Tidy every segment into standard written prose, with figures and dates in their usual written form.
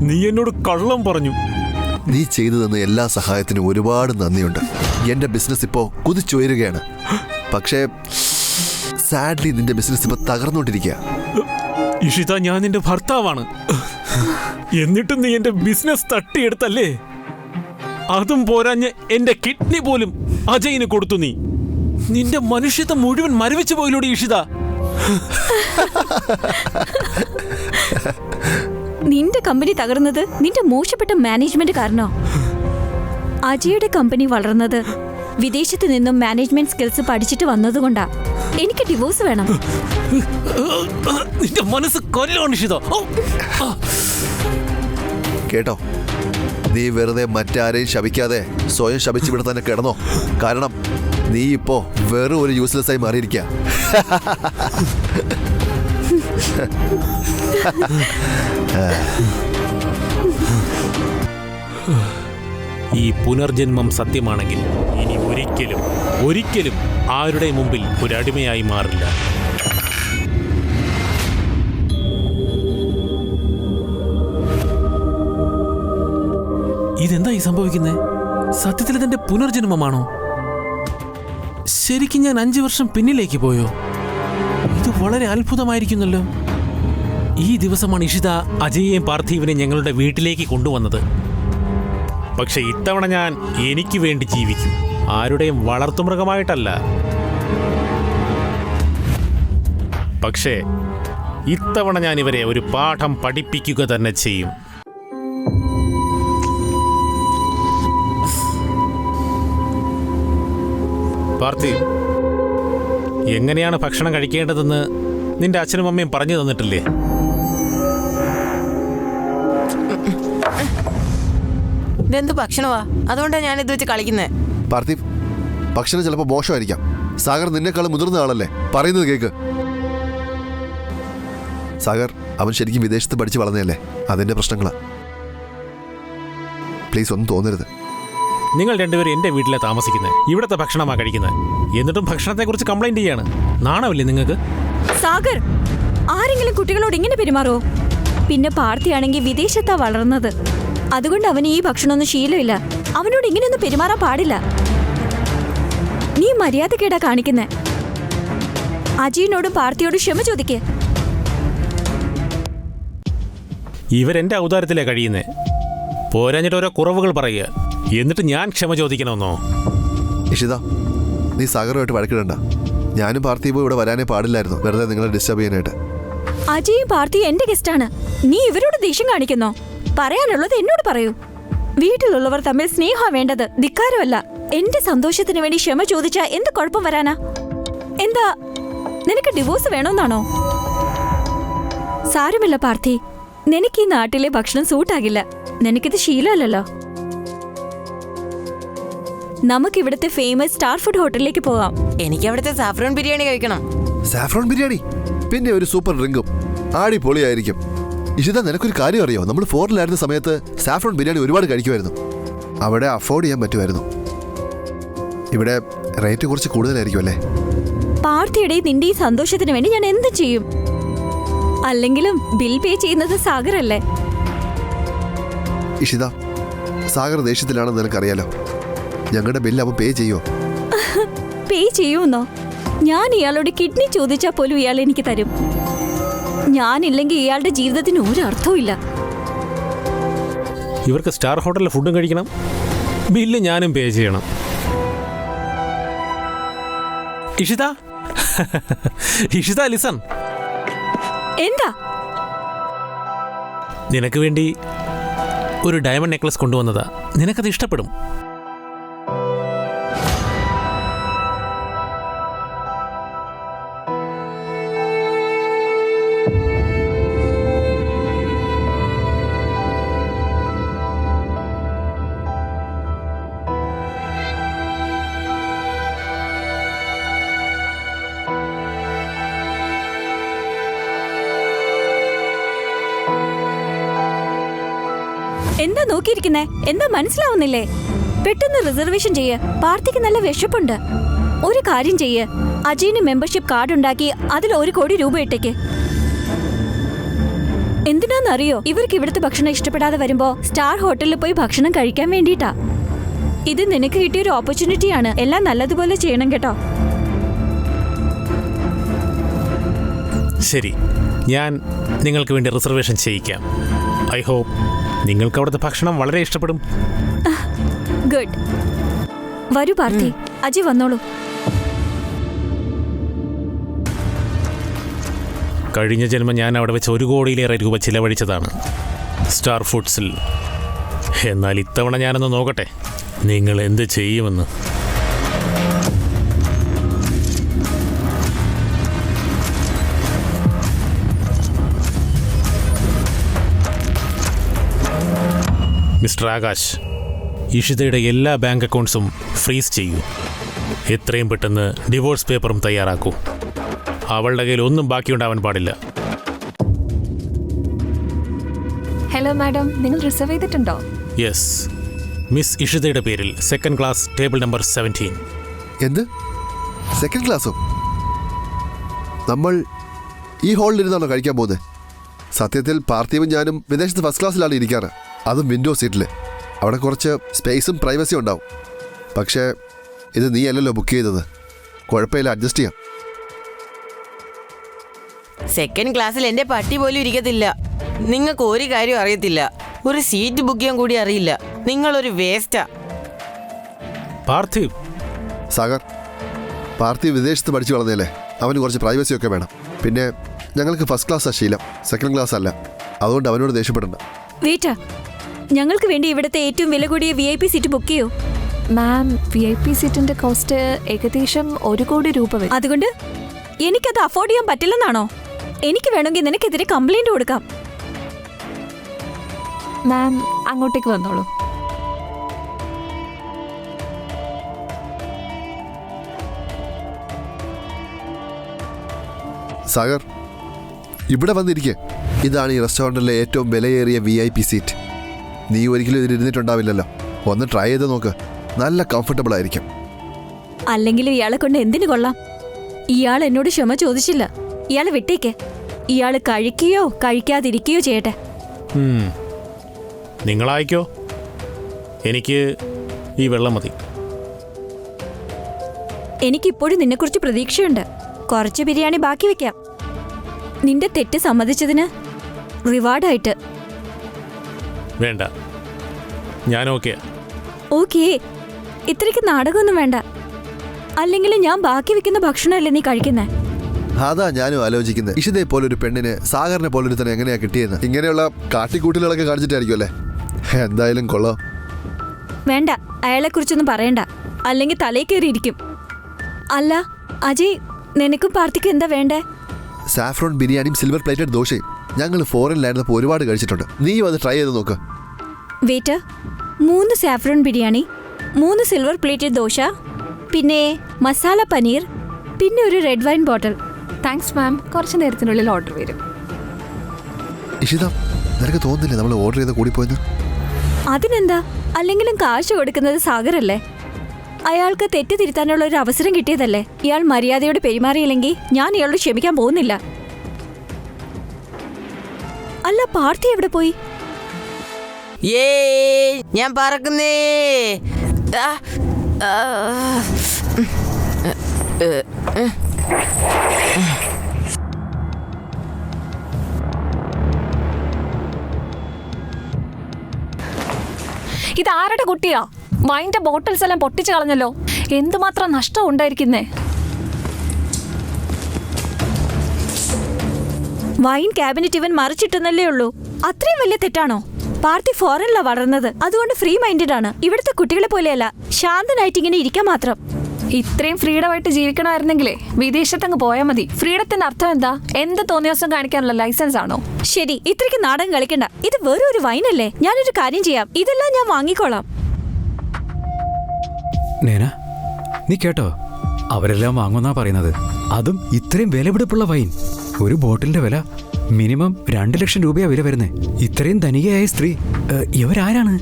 നീ എന്നോട് കള്ളം പറഞ്ഞു. നീ ചെയ്തു തന്ന എല്ലാ സഹായത്തിനും ഒരുപാട് നന്ദിയുണ്ട്. എന്റെ ബിസിനസ് ഇപ്പോ കുതിച്ചുയരുകയാണ്. പക്ഷേ സാഡ്ലി നിന്റെ ബിസിനസ് ഇപ്പൊ തകർന്നുകൊണ്ടിരിക്കുക. ഇഷിത, ഞാൻ നിന്റെ ഭർത്താവാണ്. എന്നിട്ടും നീ എന്റെ ബിസിനസ് തട്ടിയെടുത്തല്ലേ? അതും പോരാഞ്ഞ് എന്റെ കിഡ്നി പോലും അജയിന് കൊടുത്തു. നീ നിന്റെ മനുഷ്യത്വം മുഴുവൻ മരവിച്ചു പോയിലൂടെ ഇഷിത. നിന്റെ കമ്പനി തകർന്നത് നിന്റെ മോശപ്പെട്ട മാനേജ്മെന്റ് കാരണോ? അജയുടെ കമ്പനി വളർന്നത് വിദേശത്ത് നിന്നും മാനേജ്മെന്റ് സ്കിൽസ് പഠിച്ചിട്ട് വന്നതുകൊണ്ടാ. എനിക്ക് ഡിവോഴ്സ് വേണം. നിന്റെ മനസ്സ് കൊല്ലാണ് ഇഷിത. കേട്ടോ, നീ വെറുതെ മറ്റാരെയും ശപിക്കാതെ സ്വയം ശപിച്ചിവിടെ തന്നെ കിടന്നോ. കാരണം നീ ഇപ്പോ വെറും ഒരു യൂസ്ലെസ് ആയി മാറിയിരിക്കുക. ഈ പുനർജന്മം സത്യമാണെങ്കിൽ ഇനി ഒരിക്കലും ആരുടെ മുമ്പിൽ ഒരു അടിമയായി മാറില്ല. ഇതെന്തായി സംഭവിക്കുന്നത്? സത്യത്തിൽ ഇതെന്റെ പുനർജന്മമാണോ? ശരിക്കും ഞാൻ 5 വർഷം പിന്നിലേക്ക് പോയോ? ഇത് വളരെ അത്ഭുതമായിരിക്കുന്നല്ലോ. ഈ ദിവസമാണ് ഇഷിത അജയെയും പാർത്ഥിവിനെയും ഞങ്ങളുടെ വീട്ടിലേക്ക് കൊണ്ടുവന്നത്. പക്ഷെ ഇത്തവണ ഞാൻ എനിക്ക് വേണ്ടി ജീവിക്കും, ആരുടെയും വളർത്തുമൃഗമായിട്ടല്ല. പക്ഷേ ഇത്തവണ ഞാൻ ഇവരെ ഒരു പാഠം പഠിപ്പിക്കുക തന്നെ ചെയ്യും. പാർത്ഥിവ്, എങ്ങനെയാണ് ഭക്ഷണം കഴിക്കേണ്ടതെന്ന് നിന്റെ അച്ഛനും അമ്മയും പറഞ്ഞു തന്നിട്ടില്ലേ? ഇതെന്ത് ഭക്ഷണമാ? അതുകൊണ്ടാണ് ഞാൻ ഇത് വെച്ച് കളിക്കുന്നത്. പാർത്ഥിവ്, ഭക്ഷണം ചിലപ്പോൾ മോശമായിരിക്കാം. സാഗർ നിന്നെക്കാളും മുതിർന്ന ആളല്ലേ, പറയുന്നത് കേക്ക്. സാഗർ അവൻ ശരിക്കും വിദേശത്ത് പഠിച്ച് വളർന്നതല്ലേ, അതിന്റെ പ്രശ്നങ്ങളാ. പ്ലീസ് ഒന്നും തോന്നരുത്. നിങ്ങൾ രണ്ടുപേരും എൻ്റെ വീട്ടിലെ താമസിക്കുന്നത്, ഇവിടുത്തെ ഭക്ഷണമാണ് കഴിക്കുന്നത്. എന്നിട്ടും ഭക്ഷണത്തെക്കുറിച്ച് കംപ്ലൈന്റ് ചെയ്യാണ്. നാണമില്ലേ നിങ്ങൾക്ക്? സാഗർ, ആരെങ്കിലും കുട്ടികളോട് ഇങ്ങനെ പെരുമാറുമോ? പിന്നെ പാർത്ഥിയാണെങ്കിൽ വിദേശത്താ വളർന്നത്. അതുകൊണ്ട് അവന് ഈ ഭക്ഷണമൊന്നും ശീലമില്ല. അവനോട് ഇങ്ങനെയൊന്നും പെരുമാറാൻ പാടില്ല. നീ മര്യാദക്കേടാ കാണിക്കുന്നേ. അജയിനോടും പാർത്ഥിയോടും ക്ഷമ ചോദിക്കേ. ഇവരെന്റെ ഔദാര്യത്തിലേ കഴിയുന്നേ. പോരാഞ്ഞിട്ട് ഓരോ കുറവുകൾ പറയുക, എന്നിട്ട് ഞാൻ ക്ഷമ ചോദിക്കണമെന്നോ? ഇഷിത, നീ സാഗറുമായിട്ട് വഴക്കിടണ്ട. ഞാനും പാർത്ഥിവും ഇവിടെ വരാനേ പാടില്ലായിരുന്നു, വെറുതെ നിങ്ങളെ ഡിസ്റ്റർബ് ചെയ്യാനായിട്ട്. അജയും പാർത്ഥിയും എന്റെ ഗസ്റ്റാണ്. നീ ഇവരോട് ദേഷ്യം കാണിക്കുന്നോ? പറയാനുള്ളത് എന്നോട് പറയൂ. വീട്ടിലുള്ളവർ തമ്മിൽ സ്നേഹം വേണ്ടത്, ധിക്കാരമല്ല. എന്റെ സന്തോഷത്തിന് വേണ്ടി ക്ഷമ ചോദിച്ചാ എന്ത് കുഴപ്പം വരാനാ? എന്താ നിനക്ക് ഡിവോഴ്സ് വേണമെന്നാണോ? സാരമില്ല പാർത്ഥി, നിനക്ക് ഈ നാട്ടിലെ ഭക്ഷണം സൂട്ടാകില്ല. നിനക്കിത് ശീലമല്ലല്ലോ. നമുക്ക് ഇവിടുത്തെ ഫേമസ് സ്റ്റാർ ഫുഡ് ഹോട്ടലിലേക്ക് പോവാം. എനിക്ക് അവിടുത്തെ സാഫ്രോൺ ബിരിയാണി കഴിക്കണം. സാഫ്രോൺ ബിരിയാണി, പിന്നെ ഒരു സൂപ്പർ ഡ്രിങ്കും. അടിപൊളിയായിരിക്കും. ഇഷിത, നിനക്കൊരു കാര്യം അറിയോ? നമ്മൾ ഫോറിനിലായിരുന്ന സമയത്ത് സാഫ്രോൺ ബിരിയാണി ഒരുപാട് കഴിക്കുമായിരുന്നു. അവിടെ അഫോർഡ് ചെയ്യാൻ പറ്റുമായിരുന്നു. ഇവിടെ റേറ്റ് കുറച്ച് കൂടുതലായിരിക്കും അല്ലേ? പാർത്ഥിയുടെ നിന്റെ ഈ സന്തോഷത്തിന് വേണ്ടി ഞാൻ എന്ത് ചെയ്യും? അല്ലെങ്കിലും ബിൽ പേ ചെയ്യുന്നത് സാഗറല്ലേ? ഇഷിത, സാഗർ ദേഷ്യത്തിലാണെന്ന് നിനക്കറിയാലോ. ഞങ്ങളുടെ ബില്ല് അവൻ പേ ചെയ്യുമോ? പേ ചെയ്യുമെന്നോ? ഞാൻ ഇയാളോട് കിഡ്നി ചോദിച്ചാൽ പോലും ഇയാൾ എനിക്ക് തരും. ഞാനില്ലെങ്കിൽ ഇയാളുടെ ജീവിതത്തിന് ഒരു അർത്ഥവും ഇല്ല. ഇവർക്ക് സ്റ്റാർ ഹോട്ടലിൽ ഫുഡും കഴിക്കണം, ബില്ല് ഞാനും പേ ചെയ്യണം. ഇഷിത, ഇഷിത ലിസൺ. എന്താ? നിനക്ക് വേണ്ടി ഒരു ഡയമണ്ട് നെക്ലസ് കൊണ്ടുവന്നതാ. നിനക്കത് ഇഷ്ടപ്പെടും. എന്താ നോക്കിയിരിക്കുന്നേ? എന്താ മനസ്സിലാവുന്നില്ലേ? പെട്ടെന്ന് റിസർവേഷൻ ചെയ്യ്. പാർട്ടിക്ക് നല്ല വിശപ്പുണ്ട്. ഒരു കാര്യം ചെയ്യ്, അജയിന് മെമ്പർഷിപ്പ് കാർഡ് ഉണ്ടാക്കി അതിൽ 1 കോടി രൂപ ഇട്ടേക്ക്. എന്തിനാന്നറിയോ? ഇവർക്ക് ഇവിടുത്തെ ഭക്ഷണം ഇഷ്ടപ്പെടാതെ വരുമ്പോ സ്റ്റാർ ഹോട്ടലിൽ പോയി ഭക്ഷണം കഴിക്കാൻ വേണ്ടിയിട്ടാ. ഇത് നിനക്ക് കിട്ടിയൊരു ഓപ്പർച്യൂണിറ്റിയാണ്. എല്ലാം നല്ലതുപോലെ ചെയ്യണം കേട്ടോ. ശരി, ഞാൻ നിങ്ങൾക്ക് വേണ്ടി റിസർവേഷൻ ചെയ്യിക്കാം. ഐ ഹോപ്പ് നിങ്ങൾക്ക് അവിടുത്തെ ഭക്ഷണം വളരെ ഇഷ്ടപ്പെടും. ഗുഡ്. വരൂ പാർത്ഥി, അജയ് വന്നോളൂ. കഴിഞ്ഞ ജന്മം ഞാൻ അവിടെ വെച്ച് 1 കോടിയിലേറെ രൂപ ചിലവഴിച്ചതാണ് സ്റ്റാർ ഫുഡ്സിൽ. എന്നാൽ ഇത്തവണ ഞാനൊന്ന് നോക്കട്ടെ നിങ്ങൾ എന്ത് ചെയ്യുമെന്ന്. മിസ്റ്റർ ആകാശ്, ഇഷിതയുടെ എല്ലാ ബാങ്ക് അക്കൗണ്ട്സും ഫ്രീസ് ചെയ്യൂ. എത്രയും പെട്ടെന്ന് ഡിവോഴ്സ് പേപ്പറും തയ്യാറാക്കൂ. അവളുടെ കയ്യിൽ ഒന്നും ബാക്കിയുണ്ടാവാൻ പാടില്ല. ഹലോ മാഡം, നിങ്ങൾ റിസർവ് ചെയ്തിട്ടുണ്ടോ? യെസ്, മിസ് ഇഷിതയുടെ പേരിൽ 2nd ക്ലാസ് ടേബിൾ നമ്പർ 17. എന്ത് 2nd ക്ലാസ്സോ? നമ്മൾ ഈ ഹാളിലിരുന്നാണോ കഴിക്കാൻ പോകുന്നത്? സത്യത്തിൽ പാർത്ഥിവും ഞാനും വിദേശത്ത് ഫസ്റ്റ് ക്ലാസ്സിലാണ് ഇരിക്കാറ്, അതും വിൻഡോ സീറ്റിൽ. അവിടെ കുറച്ച് സ്പേസും പ്രൈവസിയും ഉണ്ടാവും. പക്ഷേ ഇത് നീ അല്ലല്ലോ ബുക്ക് ചെയ്തത്. കുഴപ്പമില്ല, അഡ്ജസ്റ്റ് ചെയ്യാം. 2nd ക്ലാസ്സിൽ എൻ്റെ പട്ടി പോലും ഇരിക്കത്തില്ല. നിങ്ങൾക്ക് ഒരു കാര്യം അറിയത്തില്ല. ഒരു സീറ്റ് ബുക്ക് ചെയ്യാൻ കൂടി അറിയില്ല. നിങ്ങളൊരു വേസ്റ്റാ. പാർത്ഥിവ്, സാഗർ, പാർത്ഥിവ് വിദേശത്ത് പഠിച്ചു വളർന്നേലേ, അവന് കുറച്ച് പ്രൈവസിയൊക്കെ വേണം. പിന്നെ ഞങ്ങൾക്ക് ഫസ്റ്റ് ക്ലാസ്സാണ് ശീലം, 2nd ക്ലാസ് അല്ല. അതുകൊണ്ട് അവനോട് ദേഷ്യപ്പെടണ്ട. വീട്ടാ, ഞങ്ങൾക്ക് വേണ്ടി ഇവിടുത്തെ ഏറ്റവും വില കൂടിയ VIP സീറ്റ് ബുക്ക് ചെയ്യൂ. മാം, VIP സീറ്റിന്റെ കോസ്റ്റ് ഏകദേശം 1 കോടി രൂപ വരും. അതുകൊണ്ട് എനിക്കത് അഫോർഡ് ചെയ്യാൻ പറ്റില്ലെന്നാണോ? എനിക്ക് വേണമെങ്കിൽ നിനക്കെതിരെ കംപ്ലൈന്റ് കൊടുക്കാം. മാം, അങ്ങോട്ടേക്ക് വന്നോളൂ. സാഗർ, ഇവിടെ വന്നിരിക്കെ. ഇതാണ് ഈ റെസ്റ്റോറൻറ്റിലെ ഏറ്റവും വിലയേറിയ VIP സീറ്റ്. നീ ഒരിക്കലും ഇതിലിരുന്നിട്ടുണ്ടാവില്ലല്ലോ. ഒന്ന് ട്രൈ ചെയ്ത് നോക്ക്, നല്ല കംഫർട്ടബിൾ ആയിരിക്കും. അല്ലെങ്കിലും ഇയാളെ കൊണ്ട് എന്തിനു കൊള്ളാം? ഇയാൾ എന്നോട് ക്ഷമ ചോദിച്ചില്ല. ഇയാളെ വിട്ടേക്ക്. ഇയാൾ കഴിക്കുകയോ കഴിക്കാതിരിക്കുകയോ ചെയ്യട്ടെ. നിങ്ങളായിക്കോ, എനിക്ക് ഈ വെള്ളം മതി. എനിക്കിപ്പോഴും നിന്നെക്കുറിച്ച് പ്രതീക്ഷയുണ്ട്. കുറച്ച് ബിരിയാണി ബാക്കി വെക്കാം, നിന്റെ തെറ്റ് സമ്മതിച്ചതിന് റിവാർഡായിട്ട്. വേണ്ട, ഞാൻ ഓക്കെ. ഓക്കേ, ഇത്രയ്ക്ക് നാടകമൊന്നും വേണ്ട. അല്ലെങ്കിൽ ഞാൻ ബാക്കി വെക്കുന്ന ഭക്ഷണമല്ലേ നീ കഴിക്കുന്നേ? അതാ ഞാനും ആലോചിക്കുന്നത്. ഇഷിതയെ പോലൊരു പെണ്ണിന് സാഗറിനെ പോലൊരു തന്നെ എങ്ങനെയാ കിട്ടിയെന്ന്. ഇങ്ങനെയുള്ള കാട്ടിക്കൂട്ടലുകളൊക്കെ കാണിച്ചിട്ടായിരിക്കും അല്ലേ? എന്തായാലും കൊള്ളാം. വേണ്ട, അയാളെക്കുറിച്ചൊന്നും പറയണ്ട, അല്ലെങ്കിൽ തലയിൽ കയറിയിരിക്കും. അല്ല അജയ്, നിനക്കും പാർത്തിക്കും എന്താ വേണ്ടേ? സാഫ്രോൺ ബിരിയാണിയും സിൽവർ പ്ലേറ്റഡ് ദോശയും ഞങ്ങൾ ഫോറിനിലായിരുന്നപ്പോൾ ഒരുപാട് കഴിച്ചിട്ടുണ്ട്. നീയും അത് ട്രൈ ചെയ്ത് നോക്ക്. Waiter, 3 saffron biryani, 3 silver plated dosa, പിന്നെ മസാല പനീർ, പിന്നെ ഒരു റെഡ് വൈൻ ബോട്ടിൽ. താങ്ക്സ് മാം, കുറച്ച് നേരത്തിനുള്ളിൽ ഓർഡർ വരും. ഇഷിത, നിനക്ക് തോന്നുന്നില്ലേ നമ്മൾ ഓർഡർ ചെയ്ത് കൂടിപ്പോയെന്ന്? അതിനെന്താ? അല്ലെങ്കിലും കാശ് കൊടുക്കുന്നത് സാഗറല്ലേ? അയാൾക്ക് തെറ്റ് തിരുത്താനുള്ള ഒരു അവസരം കിട്ടിയതല്ലേ? ഇയാൾ മര്യാദയോട് പെരുമാറിയില്ലെങ്കിൽ ഞാൻ ഇയാളോട് ക്ഷമിക്കാൻ പോകുന്നില്ല. അല്ല, പാർത്ഥി എവിടെ പോയി? ഞാൻ പറക്കുന്നേ. ഇതാരുടെ കുട്ടിയാ? വൈൻ്റെ ബോട്ടിൽസ് എല്ലാം പൊട്ടിച്ചു കളഞ്ഞല്ലോ. എന്തുമാത്രം നഷ്ടം ഉണ്ടായിരിക്കുന്നേ. വൈൻ ക്യാബിനറ്റ് ഇവൻ മറിച്ചിട്ടെന്നല്ലേ ഉള്ളൂ. അത്രയും വലിയ തെറ്റാണോ? പാർട്ടി ഫോറിനിലാ വളർന്നത്, അതുകൊണ്ട് ഫ്രീ മൈൻഡഡ് ആണ്. ഇവിടുത്തെ കുട്ടികളെ പോലെയല്ല, ശാന്തനായിട്ട് ഇങ്ങനെ ഇരിക്കാൻ മാത്രം. ഇത്രയും ഫ്രീഡമായിട്ട് ജീവിക്കണമായിരുന്നെങ്കിലേ വിദേശത്തങ്ങ് പോയാൽ മതി. ഫ്രീഡത്തിന്റെ അർത്ഥം എന്താ? എന്ത് തോന്നിയാസം കാണിക്കാനുള്ള ലൈസൻസ് ആണോ? ശരി, ഇത്രയ്ക്ക് നാടകം കളിക്കണ്ട. ഇത് വെറും ഒരു വൈനല്ലേ. ഞാനൊരു കാര്യം ചെയ്യാം, ഇതെല്ലാം ഞാൻ വാങ്ങിക്കോളാം. നേന, നീ കേട്ടോ? അവരെല്ലാം വാങ്ങുന്നാ പറയുന്നത്. അതും ഇത്രയും വിലപിടിപ്പുള്ള വൈൻ. ഒരു ബോട്ടിലിന്റെ വില മിനിമം 2 ലക്ഷം രൂപയാ വില വരുന്നേ. ഇത്രയും ധനികയായ സ്ത്രീ ഇവരാരാണ്?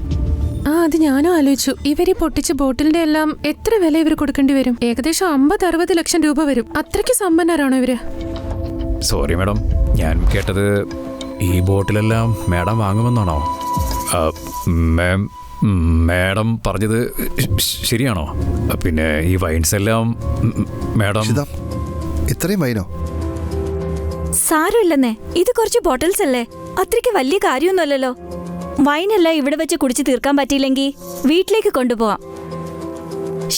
അത് ഞാനും ആലോചിച്ചു. ഇവര് പൊട്ടിച്ച ബോട്ടിലിന്റെ എല്ലാം എത്ര വില ഇവർ കൊടുക്കേണ്ടി വരും? ഏകദേശം 50-60 ലക്ഷം രൂപ വരും. അത്രയ്ക്ക് സമ്പന്നരാണോ ഇവര്? സോറി മാഡം, ഞാൻ കേട്ടത് ഈ ബോട്ടിലെല്ലാം മാഡം വാങ്ങുമെന്നാണോ? മാഡം പറഞ്ഞത് ശരിയാണോ? പിന്നെ ഈ വൈൻസ് എല്ലാം മാഡം... ഇഷിത, ഇത്രയും വൈനോ? സാരമില്ലെന്നേ, ഇത് കുറച്ച് ബോട്ടിൽസ് അല്ലേ, അത്രയ്ക്ക് വലിയ കാര്യമൊന്നുമല്ലല്ലോ. വൈനെല്ലാം ഇവിടെ വെച്ച് കുടിച്ചു തീർക്കാൻ പറ്റിയില്ലെങ്കിൽ വീട്ടിലേക്ക് കൊണ്ടുപോവാം.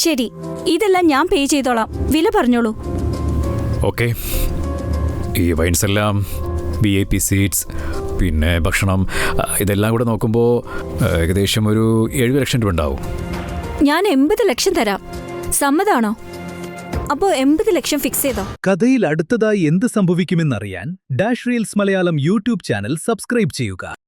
ശരി, ഇതെല്ലാം ഞാൻ പേ ചെയ്തോളാം. വില പറഞ്ഞോളൂ. ഓക്കെ. ഈ വൈൻസ് എല്ലാം VIP സീറ്റ്സ്, പിന്നെ ഭക്ഷണം, ഇതെല്ലാം കൂടെ നോക്കുമ്പോൾ ഏകദേശം ഒരു 70 ലക്ഷം രൂപ ഉണ്ടാവും. ഞാൻ 80 ലക്ഷം തരാം. സമ്മതാണോ? അപ്പോ 80 ലക്ഷം ഫിക്സ് ചെയ്തോ. കഥയിൽ അടുത്തതായി എന്ത് സംഭവിക്കുമെന്നറിയാൻ dash reels Malayalam YouTube channel subscribe ചെയ്യുക.